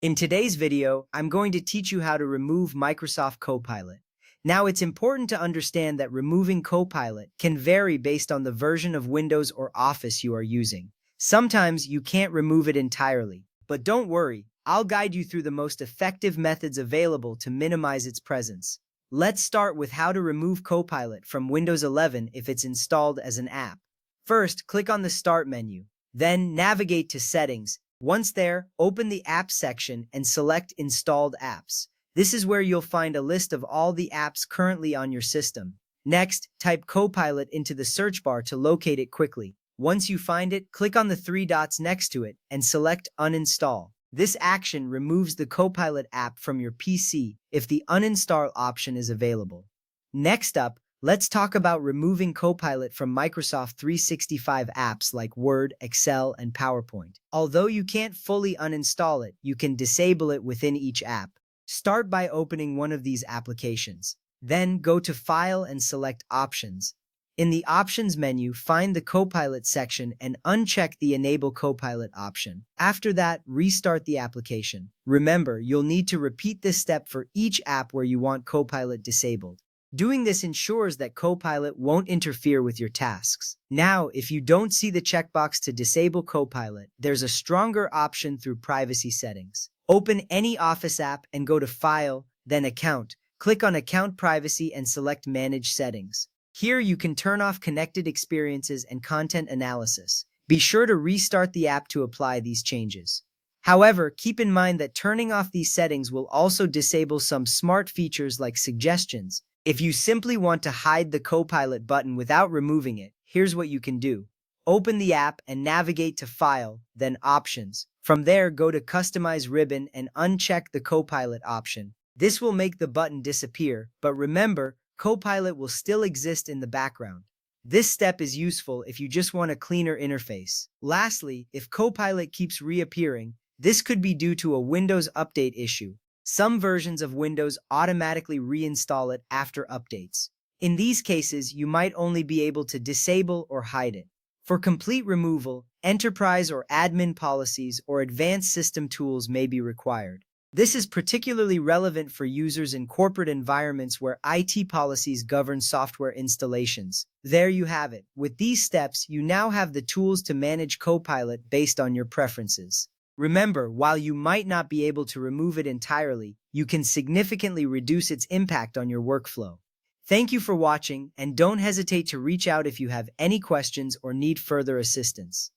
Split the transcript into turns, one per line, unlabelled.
In today's video, I'm going to teach you how to remove Microsoft Copilot. Now, it's important to understand that removing Copilot can vary based on the version of Windows or Office you are using. Sometimes you can't remove it entirely, but don't worry, I'll guide you through the most effective methods available to minimize its presence. Let's start with how to remove Copilot from Windows 11 if it's installed as an app. First, click on the Start menu, then navigate to Settings. Once there, open the Apps section and select Installed Apps. This is where you'll find a list of all the apps currently on your system. Next, type Copilot into the search bar to locate it quickly. Once you find it, click on the three dots next to it and select Uninstall. This action removes the Copilot app from your PC if the uninstall option is available. Next up, let's talk about removing Copilot from Microsoft 365 apps like Word, Excel, and PowerPoint. Although you can't fully uninstall it, you can disable it within each app. Start by opening one of these applications. Then go to File and select Options. In the Options menu, find the Copilot section and uncheck the Enable Copilot option. After that, restart the application. Remember, you'll need to repeat this step for each app where you want Copilot disabled. Doing this ensures that Copilot won't interfere with your tasks. Now, if you don't see the checkbox to disable Copilot, there's a stronger option through Privacy Settings. Open any Office app and go to File, then Account. Click on Account Privacy and select Manage Settings. Here you can turn off connected experiences and content analysis. Be sure to restart the app to apply these changes. However, keep in mind that turning off these settings will also disable some smart features like suggestions. If you simply want to hide the Copilot button without removing it, here's what you can do. Open the app and navigate to File, then Options. From there, go to Customize Ribbon and uncheck the Copilot option. This will make the button disappear, but remember, Copilot will still exist in the background. This step is useful if you just want a cleaner interface. Lastly, if Copilot keeps reappearing, this could be due to a Windows update issue. Some versions of Windows automatically reinstall it after updates. In these cases, you might only be able to disable or hide it. For complete removal, enterprise or admin policies or advanced system tools may be required. This is particularly relevant for users in corporate environments where IT policies govern software installations. There you have it. With these steps, you now have the tools to manage Copilot based on your preferences. Remember, while you might not be able to remove it entirely, you can significantly reduce its impact on your workflow. Thank you for watching, and don't hesitate to reach out if you have any questions or need further assistance.